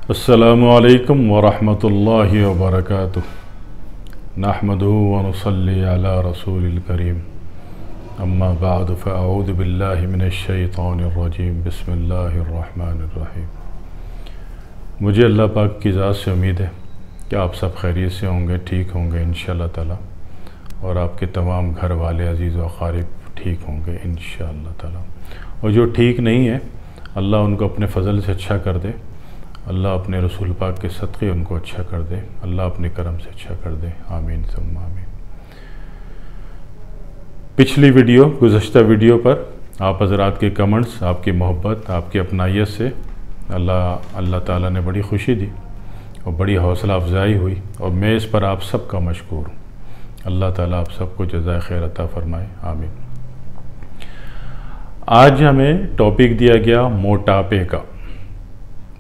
अस्सलामु अलैकुम वरहमतुल्लाहि वबरकातुह। नहमदुहु व नुसल्ली अला रसूलिल करीम। अम्मा बाद फ़अऊज़ु बिल्लाहि मिनश शैतानिर रजीम। बिस्मिल्लाहिर रहमानिर रहीम। मुझे अल्लाह पाक की ज़ात से उम्मीद है कि आप सब खैरियत से होंगे, ठीक होंगे इंशाअल्लाह ताला, और आपके तमाम घर वाले अज़ीज़ व क़ारिब ठीक होंगे इंशाअल्लाह ताला। और जो ठीक नहीं है अल्लाह उनको अपने फ़ज़ल से अच्छा कर दे, अल्लाह अपने रसूल पाक के सदक़े उनको अच्छा कर दे, अल्लाह अपने करम से अच्छा कर दे, आमीन सुम्मा आमीन। पिछली वीडियो, गुज़श्ता वीडियो पर आप हज़रात के कमेंट्स, आपकी मोहब्बत, आपकी अपनाइयत से अल्लाह ताला ने बड़ी खुशी दी और बड़ी हौसला अफजाई हुई, और मैं इस पर आप सब का मशकूर हूँ। अल्लाह ताला आप सबको जज़ाए खैर अता फ़रमाए, आमीन। आज हमें टॉपिक दिया गया मोटापे का।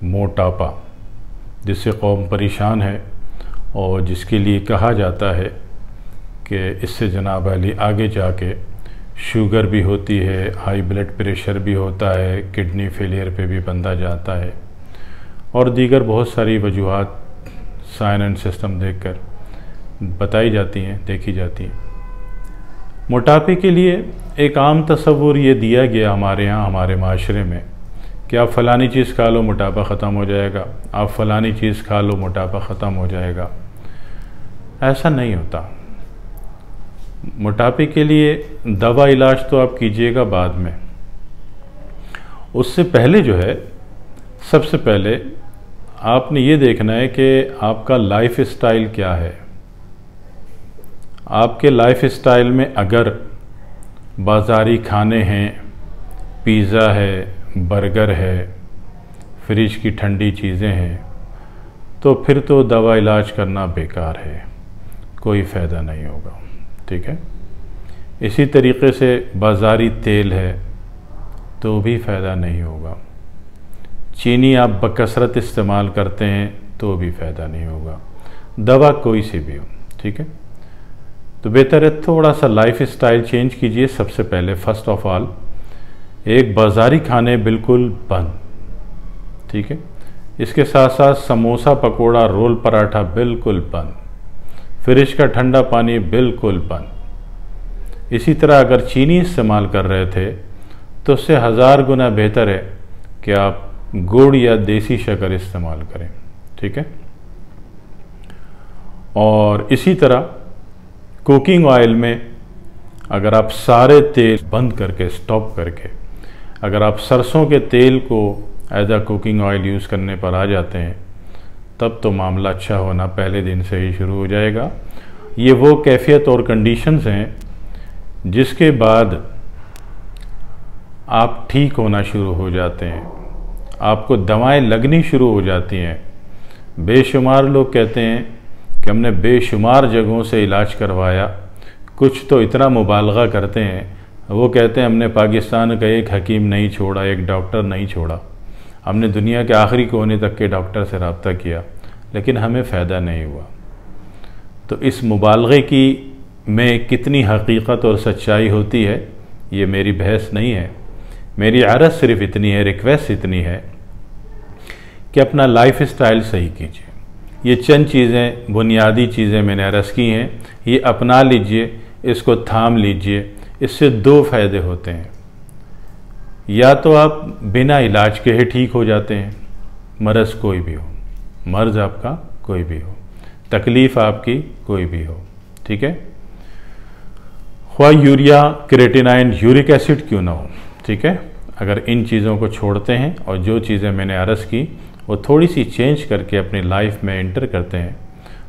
मोटापा जिससे कौम परेशान है और जिसके लिए कहा जाता है कि इससे जनाब अली आगे जाके शुगर भी होती है, हाई ब्लड प्रेशर भी होता है, किडनी फेलियर पे भी बंदा जाता है, और दीगर बहुत सारी वजूहात साइन एंड सिस्टम देखकर बताई जाती हैं, देखी जाती हैं। मोटापे के लिए एक आम तस्वुर ये दिया गया हमारे यहाँ, हमारे माशरे में, कि आप फ़लानी चीज़ खा लो मोटापा ख़त्म हो जाएगा, आप फ़लानी चीज़ खा लो मोटापा ख़त्म हो जाएगा। ऐसा नहीं होता। मोटापे के लिए दवा इलाज तो आप कीजिएगा बाद में, उससे पहले जो है, सबसे पहले आपने ये देखना है कि आपका लाइफ स्टाइल क्या है। आपके लाइफ स्टाइल में अगर बाज़ारी खाने हैं, पिज़्ज़ा है, बर्गर है, फ्रिज की ठंडी चीज़ें हैं, तो फिर तो दवा इलाज करना बेकार है, कोई फ़ायदा नहीं होगा, ठीक है। इसी तरीके से बाज़ारी तेल है तो भी फ़ायदा नहीं होगा। चीनी आप बकसरत इस्तेमाल करते हैं तो भी फ़ायदा नहीं होगा, दवा कोई सी भी हो, ठीक है। तो बेहतर है थोड़ा सा लाइफ स्टाइल चेंज कीजिए। सबसे पहले फर्स्ट ऑफ ऑल एक बाज़ारी खाने बिल्कुल बंद, ठीक है। इसके साथ साथ समोसा, पकोड़ा, रोल, पराठा बिल्कुल बंद, फ्रिज का ठंडा पानी बिल्कुल बंद। इसी तरह अगर चीनी इस्तेमाल कर रहे थे तो उससे 1000 गुना बेहतर है कि आप गुड़ या देसी शक्कर इस्तेमाल करें, ठीक है। और इसी तरह कुकिंग ऑयल में अगर आप सारे तेल बंद करके, स्टॉप करके, अगर आप सरसों के तेल को एज आ कुकिंग ऑयल यूज़ करने पर आ जाते हैं, तब तो मामला अच्छा होना पहले दिन से ही शुरू हो जाएगा। ये वो कैफियत और कंडीशंस हैं जिसके बाद आप ठीक होना शुरू हो जाते हैं, आपको दवाएं लगनी शुरू हो जाती हैं। बेशुमार लोग कहते हैं कि हमने बेशुमार जगहों से इलाज करवाया, कुछ तो इतना मुबालगा करते हैं, वो कहते हैं हमने पाकिस्तान का एक हकीम नहीं छोड़ा, एक डॉक्टर नहीं छोड़ा, हमने दुनिया के आखिरी कोने तक के डॉक्टर से रब्ता किया, लेकिन हमें फ़ायदा नहीं हुआ। तो इस मुबालगे की में कितनी हकीकत और सच्चाई होती है, ये मेरी बहस नहीं है। मेरी अर्ज़ सिर्फ इतनी है, रिक्वेस्ट इतनी है कि अपना लाइफ स्टाइल सही कीजिए। ये चंद चीज़ें, बुनियादी चीज़ें मैंने अर्ज़ की हैं, ये अपना लीजिए, इसको थाम लीजिए। इससे दो फ़ायदे होते हैं, या तो आप बिना इलाज के ही ठीक हो जाते हैं, मर्ज़ कोई भी हो, मर्ज़ आपका कोई भी हो, तकलीफ़ आपकी कोई भी हो, ठीक है। ख्वाह यूरिया, क्रेटिनाइन, यूरिक एसिड क्यों ना हो, ठीक है। अगर इन चीज़ों को छोड़ते हैं और जो चीज़ें मैंने अर्ज़ की वो थोड़ी सी चेंज करके अपनी लाइफ में एंटर करते हैं,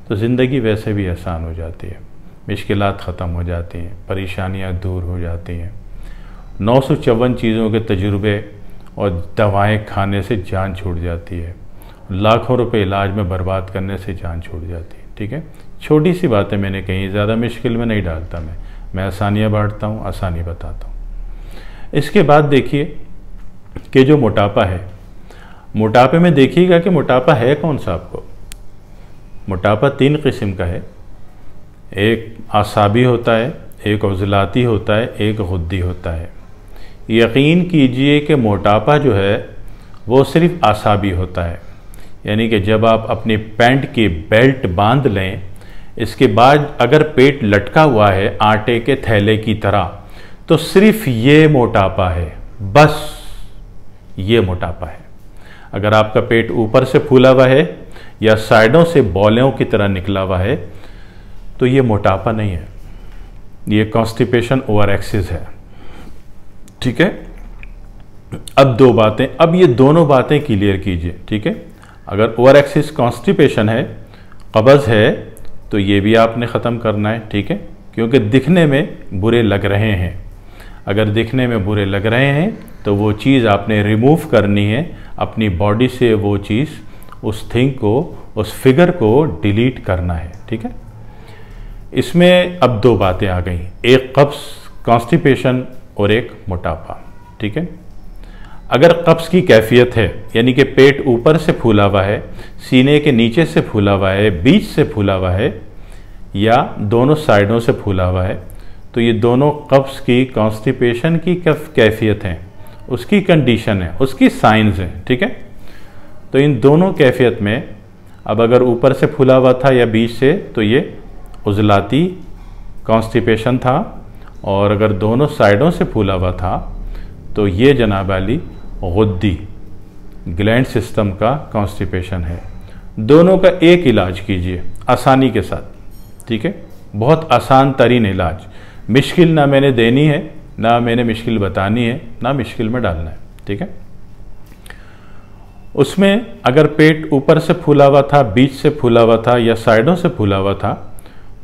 तो ज़िंदगी वैसे भी आसान हो जाती है, मुश्किलात ख़त्म हो जाती हैं, परेशानियां दूर हो जाती हैं। 954 चीज़ों के तजुर्बे और दवाएं खाने से जान छूट जाती है, लाखों रुपए इलाज में बर्बाद करने से जान छूट जाती है, ठीक है। छोटी सी बातें मैंने कहीं, ज़्यादा मुश्किल में नहीं डालता मैं आसानियाँ बांटता हूँ, आसानी बताता हूँ। इसके बाद देखिए कि जो मोटापा है, मोटापे में देखिएगा कि मोटापा है कौन सा आपको। मोटापा 3 किस्म का है, एक आसाबी होता है, एक उज़लाती होता है, एक गुद्दी होता है। यकीन कीजिए कि मोटापा जो है वो सिर्फ आसाबी होता है, यानी कि जब आप अपनी पैंट की बेल्ट बांध लें, इसके बाद अगर पेट लटका हुआ है आटे के थैले की तरह, तो सिर्फ ये मोटापा है, बस ये मोटापा है। अगर आपका पेट ऊपर से फूला हुआ है या साइडों से बॉलों की तरह निकला हुआ है, तो ये मोटापा नहीं है, ये कॉन्स्टिपेशन ओवर एक्सिस है। ठीक है, अब दो बातें, अब ये दोनों बातें क्लियर कीजिए। ठीक है, अगर ओवर एक्सिस कॉन्स्टिपेशन है, कब्ज़ है, तो ये भी आपने ख़त्म करना है। ठीक है, क्योंकि दिखने में बुरे लग रहे हैं। अगर दिखने में बुरे लग रहे हैं तो वो चीज़ आपने रिमूव करनी है अपनी बॉडी से, वो चीज़, उस थिंग को, उस फिगर को डिलीट करना है। ठीक है, इसमें अब दो बातें आ गई, एक कब्ज़ कॉन्स्टिपेशन और एक मोटापा। ठीक है, अगर कब्ज़ की कैफियत है, यानी कि पेट ऊपर से फूला हुआ है, सीने के नीचे से फूला हुआ है, बीच से फूला हुआ है या दोनों साइडों से फूला हुआ है, तो ये दोनों कब्ज़ की कॉन्स्टिपेशन की कैफियत हैं, उसकी कंडीशन है, उसकी साइंस है। ठीक है, तो इन दोनों कैफियत में अब अगर ऊपर से फूला हुआ था या बीच से, तो ये उजलाती कॉन्स्टिपेशन था, और अगर दोनों साइडों से फूला हुआ था तो ये जनाब वाली गुद्दी ग्लैंड सिस्टम का कॉन्स्टिपेशन है। दोनों का एक इलाज कीजिए आसानी के साथ। ठीक है, बहुत आसान तरीन इलाज, मुश्किल ना मैंने देनी है, ना मैंने मुश्किल बतानी है, ना मुश्किल में डालना है। ठीक है, उसमें अगर पेट ऊपर से फूला हुआ था, बीच से फूला हुआ था या साइडों से फूला हुआ था,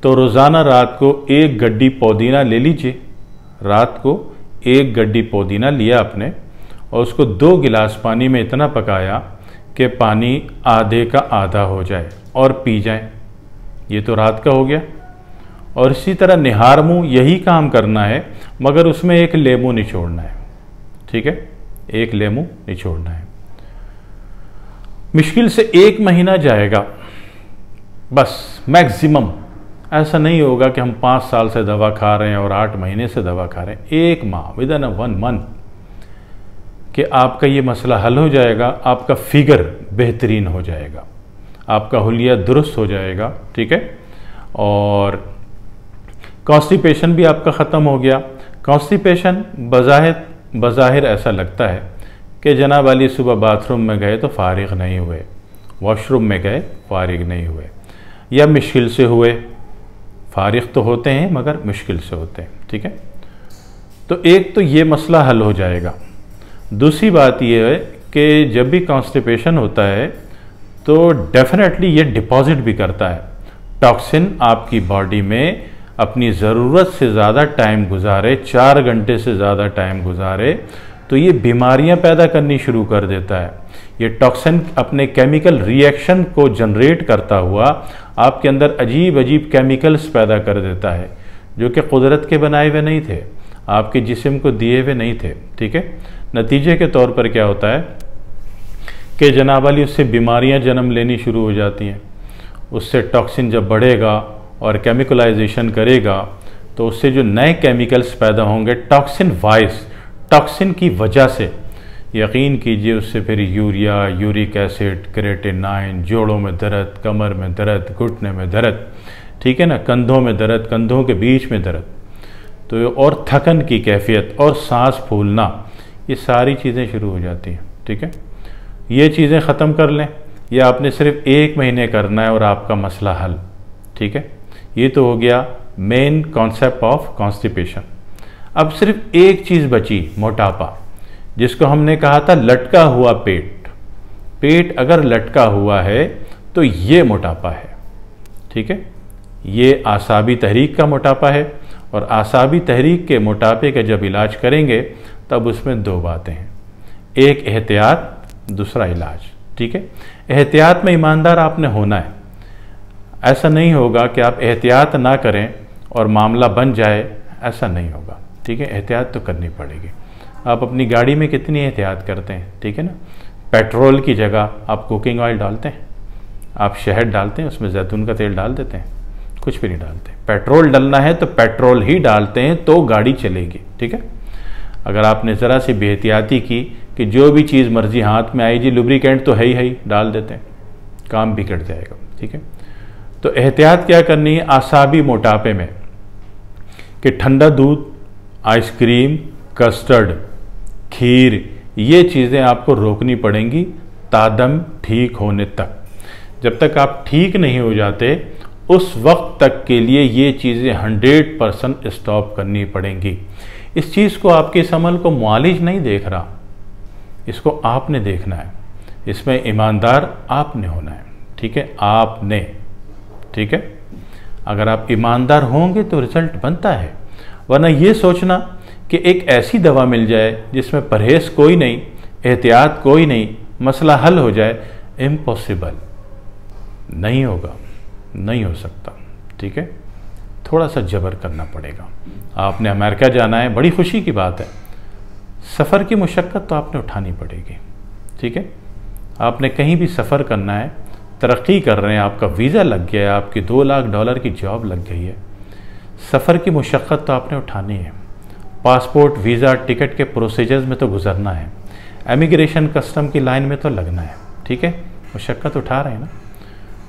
तो रोज़ाना रात को 1 गड्डी पुदीना ले लीजिए। रात को 1 गड्डी पुदीना लिया आपने और उसको 2 गिलास पानी में इतना पकाया कि पानी आधे का आधा हो जाए और पी जाए। ये तो रात का हो गया। और इसी तरह निहार मुँह यही काम करना है, मगर उसमें 1 लेमू निचोड़ना है। ठीक है, 1 लेमू निचोड़ना है। मुश्किल से 1 महीना जाएगा बस, मैक्सिमम। ऐसा नहीं होगा कि हम 5 साल से दवा खा रहे हैं और 8 महीने से दवा खा रहे हैं। 1 माह, विद इन 1 मंथ कि आपका ये मसला हल हो जाएगा, आपका फिगर बेहतरीन हो जाएगा, आपका हुलिया दुरुस्त हो जाएगा। ठीक है, और कॉन्स्टिपेशन भी आपका ख़त्म हो गया। कॉन्स्टिपेशन बज़ाहिर ऐसा लगता है कि जनाब वाली सुबह बाथरूम में गए तो फारिग नहीं हुए, वॉशरूम में गए फारिग नहीं हुए, या मुश्किल से हुए। फारिग तो होते हैं मगर मुश्किल से होते हैं। ठीक है, तो एक तो ये मसला हल हो जाएगा। दूसरी बात ये है कि जब भी कॉन्स्टिपेशन होता है तो डेफिनेटली ये डिपॉजिट भी करता है टॉक्सिन आपकी बॉडी में। अपनी ज़रूरत से ज़्यादा टाइम गुजारे, 4 घंटे से ज़्यादा टाइम गुजारे, तो ये बीमारियां पैदा करनी शुरू कर देता है। ये टॉक्सिन अपने केमिकल रिएक्शन को जनरेट करता हुआ आपके अंदर अजीब अजीब केमिकल्स पैदा कर देता है, जो कि कुदरत के बनाए हुए नहीं थे, आपके जिस्म को दिए हुए नहीं थे। ठीक है, नतीजे के तौर पर क्या होता है कि जनाब वाली उससे बीमारियां जन्म लेनी शुरू हो जाती हैं। उससे टॉक्सिन जब बढ़ेगा और केमिकलाइजेशन करेगा तो उससे जो नए केमिकल्स पैदा होंगे टॉक्सिन वाइज, टॉक्सिन की वजह से, यकीन कीजिए उससे फिर यूरिया, यूरिक एसिड, क्रेटिनाइन, जोड़ों में दर्द, कमर में दर्द, घुटने में दर्द, ठीक है ना, कंधों में दर्द, कंधों के बीच में दर्द, तो और थकन की कैफियत और सांस फूलना, ये सारी चीज़ें शुरू हो जाती हैं। ठीक है, ये चीज़ें ख़त्म कर लें। ये आपने सिर्फ 1 महीने करना है और आपका मसला हल। ठीक है, ये तो हो गया मेन कॉन्सेप्ट ऑफ कॉन्स्टिपेशन। अब सिर्फ एक चीज़ बची, मोटापा, जिसको हमने कहा था लटका हुआ पेट। पेट अगर लटका हुआ है तो ये मोटापा है। ठीक है, ये आसाबी तहरीक का मोटापा है, और आसाबी तहरीक के मोटापे का जब इलाज करेंगे तब उसमें 2 बातें हैं, एक एहतियात, दूसरा इलाज। ठीक है, एहतियात में ईमानदार आपने होना है। ऐसा नहीं होगा कि आप एहतियात ना करें और मामला बन जाए, ऐसा नहीं होगा। ठीक है, एहतियात तो करनी पड़ेगी। आप अपनी गाड़ी में कितनी एहतियात करते हैं? ठीक है ना, पेट्रोल की जगह आप कुकिंग ऑयल डालते हैं, आप शहद डालते हैं, उसमें जैतून का तेल डाल देते हैं, कुछ भी नहीं डालते। पेट्रोल डालना है तो पेट्रोल ही डालते हैं तो गाड़ी चलेगी। ठीक है, अगर आपने ज़रा सी बेहतियाती की कि जो भी चीज़ मर्जी हाथ में आई जी लुब्रिकेंट तो है ही डाल देते हैं, काम बिगड़ जाएगा। ठीक है, तो एहतियात क्या करनी है आसाबी मोटापे में कि ठंडा दूध, आइसक्रीम, कस्टर्ड, खीर, ये चीज़ें आपको रोकनी पड़ेंगी तादम ठीक होने तक। जब तक आप ठीक नहीं हो जाते उस वक्त तक के लिए ये चीज़ें 100% स्टॉप करनी पड़ेंगी। इस चीज़ को आपके इस अमल को मुआलिज नहीं देख रहा, इसको आपने देखना है, इसमें ईमानदार आपने होना है। ठीक है, आपने, ठीक है, अगर आप ईमानदार होंगे तो रिजल्ट बनता है। वरना ये सोचना कि एक ऐसी दवा मिल जाए जिसमें परहेज़ कोई नहीं, एहतियात कोई नहीं, मसला हल हो जाए, इम्पॉसिबल, नहीं होगा, नहीं हो सकता। ठीक है, थोड़ा सा जबर करना पड़ेगा। आपने अमेरिका जाना है, बड़ी खुशी की बात है, सफ़र की मुशक्क़त तो आपने उठानी पड़ेगी। ठीक है, आपने कहीं भी सफ़र करना है, तरक्की कर रहे हैं, आपका वीज़ा लग गया है, आपकी $2 लाख की जॉब लग गई है, सफ़र की मुशक्क़त तो आपने उठानी है। पासपोर्ट, वीज़ा, टिकट के प्रोसीजर्स में तो गुजरना है, इमिग्रेशन कस्टम की लाइन में तो लगना है। ठीक है, मुशक्क़त उठा रहे हैं ना,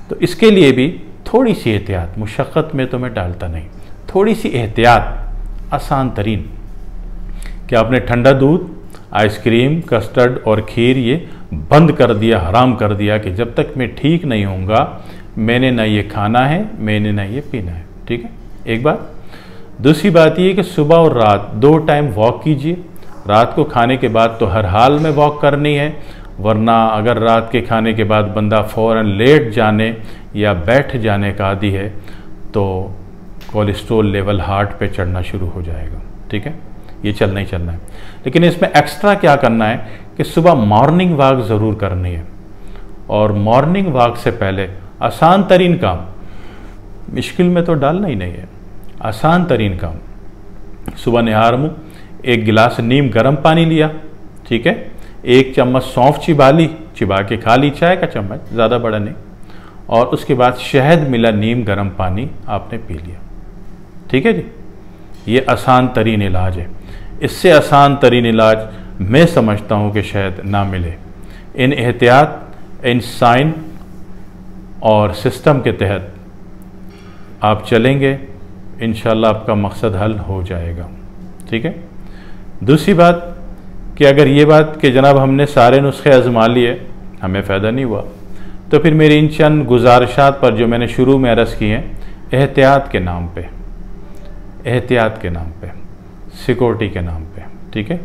तो इसके लिए भी थोड़ी सी एहतियात, मुशक्क़त में तो मैं डालता नहीं, थोड़ी सी एहतियात आसान तरीन कि आपने ठंडा दूध, आइसक्रीम, कस्टर्ड और खीर ये बंद कर दिया, हराम कर दिया कि जब तक मैं ठीक नहीं होऊंगा मैंने ना ये खाना है, मैंने ना ये पीना है। ठीक है, एक बात। दूसरी बात ये कि सुबह और रात 2 टाइम वॉक कीजिए। रात को खाने के बाद तो हर हाल में वॉक करनी है, वरना अगर रात के खाने के बाद बंदा फ़ौरन लेट जाने या बैठ जाने का आदी है तो कोलेस्ट्रॉल लेवल हार्ट पे चढ़ना शुरू हो जाएगा। ठीक है, ये चलना ही चलना है। लेकिन इसमें एक्स्ट्रा क्या करना है कि सुबह मॉर्निंग वॉक ज़रूर करनी है, और मॉर्निंग वॉक से पहले आसान तरीन काम, मुश्किल में तो डालना ही नहीं है, आसान तरीन काम, सुबह निहार मुँह 1 गिलास नीम गर्म पानी लिया। ठीक है, 1 चम्मच सौंफ चिबा ली, चिबा के खा ली, चाय का चम्मच, ज़्यादा बड़ा नहीं, और उसके बाद शहद मिला नीम गर्म पानी आपने पी लिया। ठीक है जी, ये आसान तरीन इलाज है। इससे आसान तरीन इलाज मैं समझता हूँ कि शायद ना मिले। इन एहतियात, इन साइन और सिस्टम के तहत आप चलेंगे, इंशाल्लाह आपका मकसद हल हो जाएगा। ठीक है, दूसरी बात कि अगर ये बात कि जनाब हमने सारे नुस्खे आजमा लिए, हमें फ़ायदा नहीं हुआ, तो फिर मेरी इन चंद गुजारिशात पर जो मैंने शुरू में अर्ज़ की हैं, एहतियात के नाम पे, एहतियात के नाम पे, सिक्योरिटी के नाम पे, ठीक है,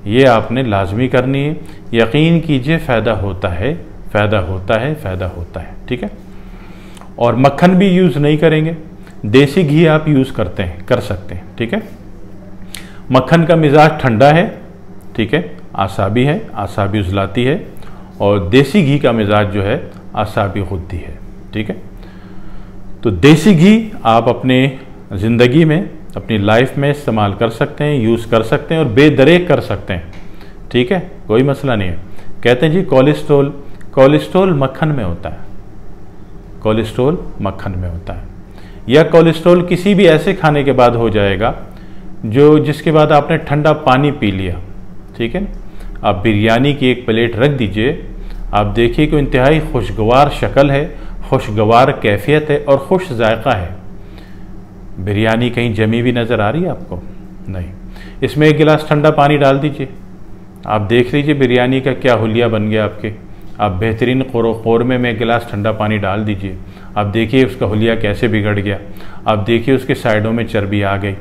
ये आपने लाजमी करनी है। यकीन कीजिए फ़ायदा होता है, फ़ायदा होता है, फ़ायदा होता है। ठीक है, और मक्खन भी यूज़ नहीं करेंगे, देसी घी आप यूज़ करते हैं, कर सकते हैं। ठीक है, मक्खन का मिजाज ठंडा है, ठीक है, आसाबी है, आसाबी उजलाती है, और देसी घी का मिजाज जो है आसाबी गुद्दी है। ठीक है, तो देसी घी आप अपने ज़िंदगी में, अपनी लाइफ में इस्तेमाल कर सकते हैं, यूज़ कर सकते हैं और बेदरेक कर सकते हैं। ठीक है, कोई मसला नहीं है। कहते हैं जी कोलेस्ट्रॉल, कोलेस्ट्रॉल मक्खन में होता है, कोलेस्ट्रॉल मक्खन में होता है, या कोलेस्ट्रॉल किसी भी ऐसे खाने के बाद हो जाएगा जो जिसके बाद आपने ठंडा पानी पी लिया। ठीक है, आप बिरयानी की एक प्लेट रख दीजिए, आप देखिए कि इंतहाई खुशगवार शक्ल है, खुशगवार कैफियत है और खुश जायका है। बिरयानी कहीं जमी हुई नज़र आ रही है आपको? नहीं। इसमें 1 गिलास ठंडा पानी डाल दीजिए, आप देख लीजिए बिरयानी का क्या हुलिया बन गया आपके। आप बेहतरीन कौरमे में 1 गिलास ठंडा पानी डाल दीजिए, आप देखिए उसका हुलिया कैसे बिगड़ गया, आप देखिए उसके साइडों में चर्बी आ गई।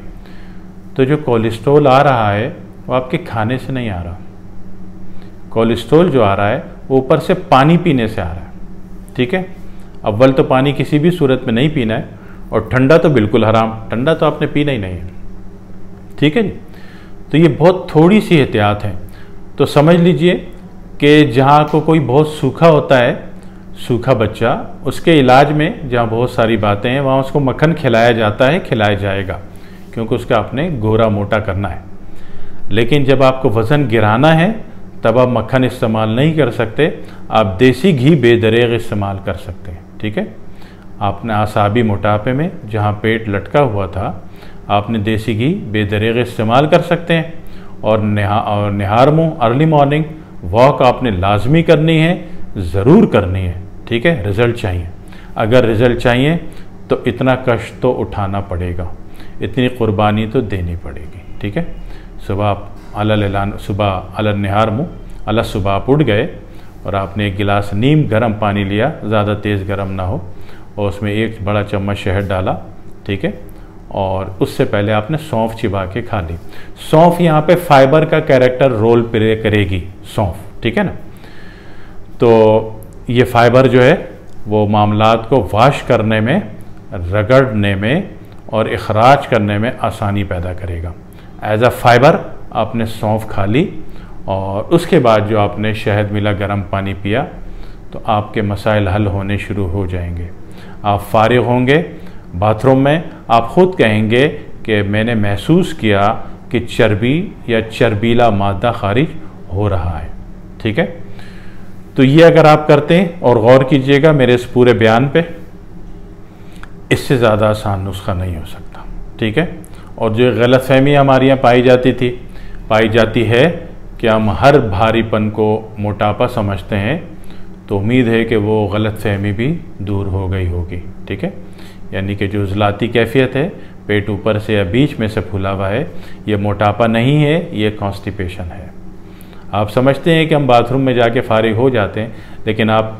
तो जो कोलेस्ट्रॉल आ रहा है वो आपके खाने से नहीं आ रहा, कोलेस्ट्रॉल जो आ रहा है वो ऊपर से पानी पीने से आ रहा है। ठीक है, अव्वल तो पानी किसी भी सूरत में नहीं पीना है, और ठंडा तो बिल्कुल हराम, ठंडा तो आपने पीना ही नहीं है। ठीक है जी, तो ये बहुत थोड़ी सी एहतियात है। तो समझ लीजिए कि जहाँ को कोई बहुत सूखा होता है, सूखा बच्चा, उसके इलाज में जहाँ बहुत सारी बातें हैं वहाँ उसको मक्खन खिलाया जाता है, खिलाया जाएगा, क्योंकि उसका आपने गोरा मोटा करना है। लेकिन जब आपको वज़न गिराना है तब आप मक्खन इस्तेमाल नहीं कर सकते, आप देसी घी बेदरेग इस्तेमाल कर सकते हैं। ठीक है, आपने आसाबी मोटापे में जहाँ पेट लटका हुआ था आपने देसी घी बेदरेग इस्तेमाल कर सकते हैं, और निहार मुँह अर्ली मॉर्निंग वॉक आपने लाजमी करनी है, ज़रूर करनी है, ठीक है, रिज़ल्ट चाहिए। अगर रिज़ल्ट चाहिए तो इतना कष्ट तो उठाना पड़ेगा, इतनी कुर्बानी तो देनी पड़ेगी, ठीक है। सुबह आप अलल निहार मुँह अला सुबह आप उठ गए और आपने एक गिलास नीम गर्म पानी लिया, ज़्यादा तेज़ गर्म ना हो, और उसमें 1 बड़ा चम्मच शहद डाला, ठीक है, और उससे पहले आपने सौंफ चिबा के खा ली। सौंफ यहाँ पे फाइबर का कैरेक्टर रोल प्ले करेगी सौंफ, ठीक है ना। तो ये फाइबर जो है वो मामलात को वाश करने में, रगड़ने में और इखराज करने में आसानी पैदा करेगा। एज अ फाइबर आपने सौंफ खा ली और उसके बाद जो आपने शहद मिला गर्म पानी पिया, तो आपके मसाइल हल होने शुरू हो जाएंगे। आप फारिग होंगे बाथरूम में, आप ख़ुद कहेंगे कि मैंने महसूस किया कि चर्बी या चर्बीला मादा खारिज हो रहा है, ठीक है। तो ये अगर आप करते हैं, और गौर कीजिएगा मेरे इस पूरे बयान पे, इससे ज़्यादा आसान नुस्खा नहीं हो सकता, ठीक है। और जो गलतफहमी हमारे यहाँ पाई जाती है कि हम हर भारीपन को मोटापा समझते हैं, तो उम्मीद है कि वो गलतफहमी भी दूर हो गई होगी, ठीक है। यानी कि जो उजलाती कैफियत है, पेट ऊपर से या बीच में से फूला हुआ है, ये मोटापा नहीं है, ये कॉन्स्टिपेशन है। आप समझते हैं कि हम बाथरूम में जाके फारिग हो जाते हैं, लेकिन आप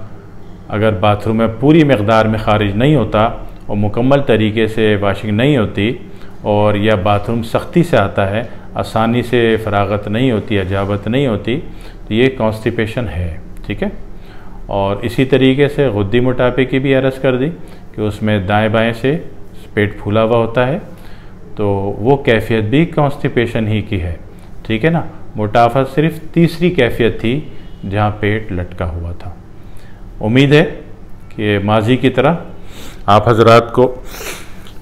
अगर बाथरूम में पूरी मकदार में खारिज नहीं होता और मुकम्मल तरीके से वाशिंग नहीं होती, और यह बाथरूम सख्ती से आता है, आसानी से फरागत नहीं होती, अजाबत नहीं होती, तो ये कॉन्स्टिपेशन है, ठीक है। और इसी तरीके से गुद्दी मोटापे की भी अर्ज़ कर दी कि उसमें दाएं बाएं से पेट फूला हुआ होता है, तो वो कैफियत भी कॉन्स्टिपेशन ही की है, ठीक है ना। मोटापा सिर्फ तीसरी कैफियत थी जहाँ पेट लटका हुआ था। उम्मीद है कि माजी की तरह आप हजरात को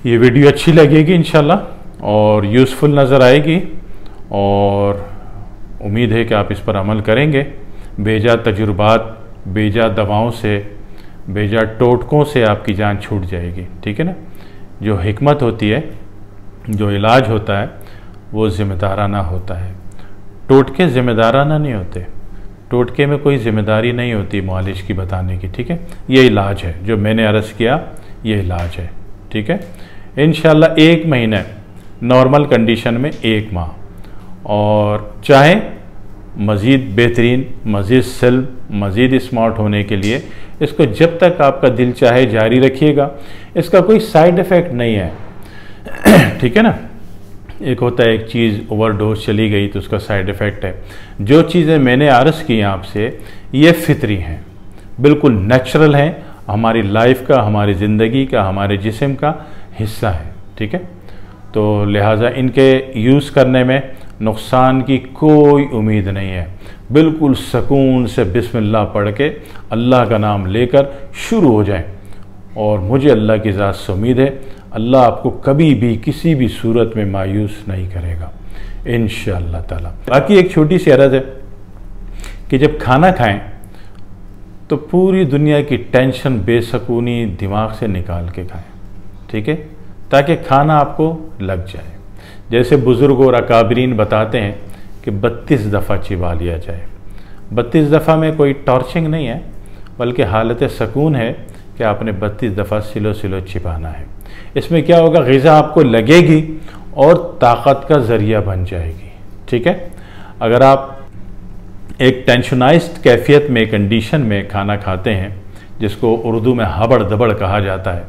ये वीडियो अच्छी लगेगी इंशाल्लाह, और यूज़फुल नज़र आएगी, और उम्मीद है कि आप इस पर अमल करेंगे। बेजा तजुर्बात, बेजा दवाओं से, बेजा टोटकों से आपकी जान छूट जाएगी, ठीक है ना। जो हिकमत होती है, जो इलाज होता है, वो ज़िम्मेदाराना होता है। टोटके ज़िम्मेदाराना नहीं होते, टोटके में कोई ज़िम्मेदारी नहीं होती मालिश की बताने की, ठीक है। ये इलाज है जो मैंने अर्ज़ किया, ये इलाज है, ठीक है। इंशाल्लाह 1 महीने नॉर्मल कंडीशन में 1 माह, और चाहे मज़ीद बेहतरीन, मज़ीद सेल्फ, मज़ीद स्मार्ट होने के लिए इसको जब तक आपका दिल चाहे जारी रखिएगा। इसका कोई साइड इफ़ेक्ट नहीं है, ठीक है ना। एक होता है एक चीज़ ओवरडोज चली गई तो उसका साइड इफ़ेक्ट है। जो चीज़ें मैंने अर्ज़ की आपसे, ये फितरी हैं, बिल्कुल नेचुरल हैं, हमारी लाइफ का, हमारी ज़िंदगी का, हमारे जिस्म का हिस्सा है, ठीक है। तो लिहाजा इनके यूज़ करने में नुकसान की कोई उम्मीद नहीं है। बिल्कुल सुकून से बिस्मिल्लाह पढ़ के अल्लाह का नाम लेकर शुरू हो जाएं, और मुझे अल्लाह की ज़ात से उम्मीद है अल्लाह आपको कभी भी किसी भी सूरत में मायूस नहीं करेगा इंशाअल्लाह ताला। बाकी एक छोटी सी अर्ज़ है कि जब खाना खाएं तो पूरी दुनिया की टेंशन, बेसकूनी दिमाग से निकाल के खाएं, ठीक है, ताकि खाना आपको लग जाए। जैसे बुज़ुर्ग और अकाबरीन बताते हैं कि 32 दफ़ा चिबा लिया जाए। 32 दफ़ा में कोई टॉर्चिंग नहीं है, बल्कि हालत सकून है कि आपने 32 दफ़ा सिलो सिलो चिबाना है। इसमें क्या होगा, ग़िज़ा आपको लगेगी और ताकत का ज़रिया बन जाएगी, ठीक है। अगर आप एक टेंशनाइज्ड कैफियत में, कंडीशन में खाना खाते हैं, जिसको उर्दू में हबड़ दबड़ कहा जाता है,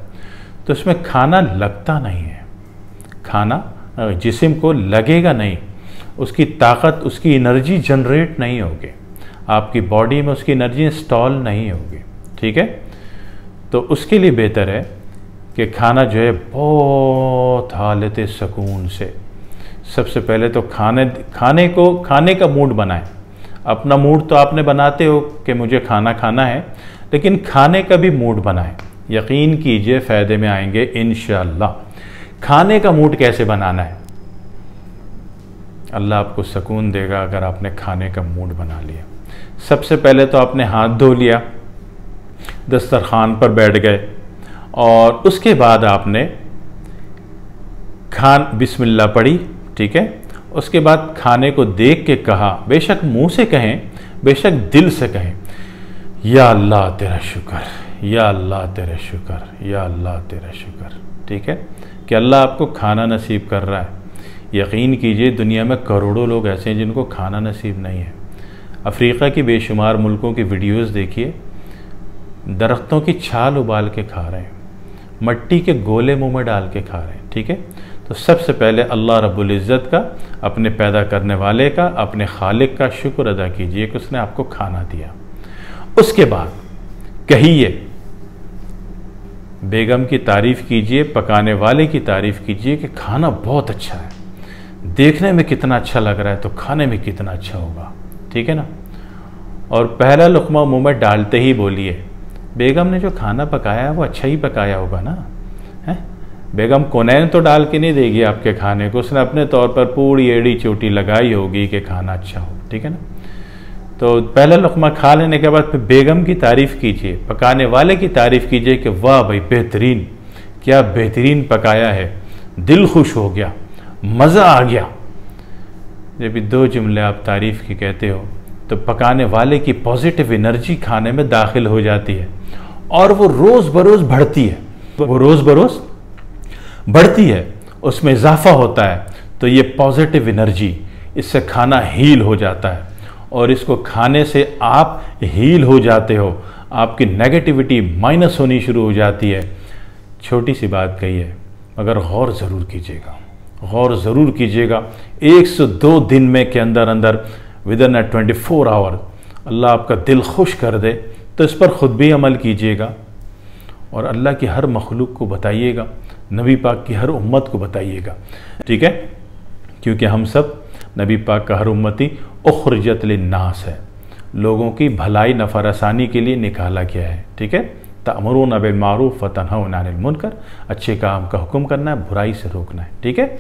तो इसमें खाना लगता नहीं है। खाना जिस्म को लगेगा नहीं, उसकी ताकत, उसकी एनर्जी जनरेट नहीं होगी, आपकी बॉडी में उसकी एनर्जी इंस्टॉल नहीं होगी, ठीक है। तो उसके लिए बेहतर है कि खाना जो है बहुत हालत सुकून से, सबसे पहले तो खाने का मूड बनाएं। अपना मूड तो आपने बनाते हो कि मुझे खाना खाना है, लेकिन खाने का भी मूड बनाएं। यकीन कीजिए फ़ायदे में आएंगे इंशाअल्लाह। खाने का मूड कैसे बनाना है, अल्लाह आपको सुकून देगा अगर आपने खाने का मूड बना लिया। सबसे पहले तो आपने हाथ धो लिया, दस्तरखान पर बैठ गए, और उसके बाद आपने बिस्मिल्लाह पढ़ी, ठीक है। उसके बाद खाने को देख के कहा, बेशक मुंह से कहें, बेशक दिल से कहें, या अल्लाह तेरा शुक्र, या अल्लाह तेरा शुक्र, या अल्लाह तेरा शुक्र। ठीक है कि अल्लाह आपको खाना नसीब कर रहा है। यकीन कीजिए दुनिया में करोड़ों लोग ऐसे हैं जिनको खाना नसीब नहीं है। अफ्रीका की बेशुमार मुल्कों की वीडियोस देखिए, दरख्तों की छाल उबाल के खा रहे हैं, मट्टी के गोले मुंह में डाल के खा रहे हैं। ठीक है, तो सबसे पहले अल्लाह रब्बुल इज़्ज़त का, अपने पैदा करने वाले का, अपने खालिक का शुक्र अदा कीजिए कि उसने आपको खाना दिया। उसके बाद कहिए, बेगम की तारीफ़ कीजिए, पकाने वाले की तारीफ़ कीजिए कि खाना बहुत अच्छा है, देखने में कितना अच्छा लग रहा है तो खाने में कितना अच्छा होगा। ठीक है ना। और पहला लुक़मा मुंह में डालते ही बोलिए, बेगम ने जो खाना पकाया है वो अच्छा ही पकाया होगा ना। है, बेगम कोनैन तो डाल के नहीं देगी आपके खाने को, उसने अपने तौर पर पूरी एड़ी चोटी लगाई होगी कि खाना अच्छा हो। ठीक है ना। तो पहला लुक़मा खा लेने के बाद फिर बेगम की तारीफ़ कीजिए, पकाने वाले की तारीफ़ कीजिए कि वाह भाई बेहतरीन, क्या बेहतरीन पकाया है, दिल खुश हो गया, मज़ा आ गया। जब भी दो जुमले आप तारीफ़ की कहते हो तो पकाने वाले की पॉजिटिव एनर्जी खाने में दाखिल हो जाती है और वो रोज़ बरोज़ बढ़ती है, वो रोज़ बरोज़ बढ़ती है, उसमें इजाफा होता है। तो ये पॉजिटिव एनर्जी, इससे खाना हील हो जाता है और इसको खाने से आप हील हो जाते हो, आपकी नेगेटिविटी माइनस होनी शुरू हो जाती है। छोटी सी बात कही है मगर गौर ज़रूर कीजिएगा, गौर ज़रूर कीजिएगा। 102 दिन में के अंदर अंदर विदिन 24 आवर अल्लाह आपका दिल खुश कर दे तो इस पर ख़ुद भी अमल कीजिएगा और अल्लाह की हर मखलूक को बताइएगा, नबी पाक की हर उम्मत को बताइएगा। ठीक है, क्योंकि हम सब नबी पाक का हर उम्मती उखरिजत लिन्नास है, लोगों की भलाई नफ़रसानी के लिए निकाला गया है। ठीक है, तअमुरूना बिल मारूफ व तनहौना अनिल मुनकर, अच्छे काम का हुक्म करना है, बुराई से रोकना है। ठीक है,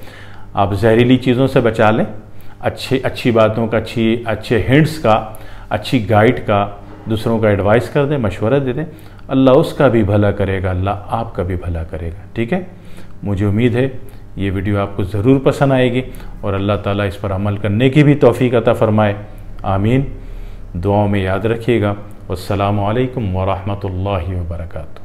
आप जहरीली चीज़ों से बचा लें, अच्छी बातों का, अच्छे हिंट्स का, अच्छी गाइड का दूसरों का एडवाइस कर दें, मशवरा दे दें, अल्लाह उसका भी भला करेगा, अल्लाह आपका भी भला करेगा। ठीक है, मुझे उम्मीद है ये वीडियो आपको ज़रूर पसंद आएगी और अल्लाह ताला इस पर अमल करने की भी तौफीक अता फ़रमाए। आमीन। दुआओं में याद रखिएगा। वस्सलामु अलैकुम व रहमतुल्लाहि व बरकातुहू।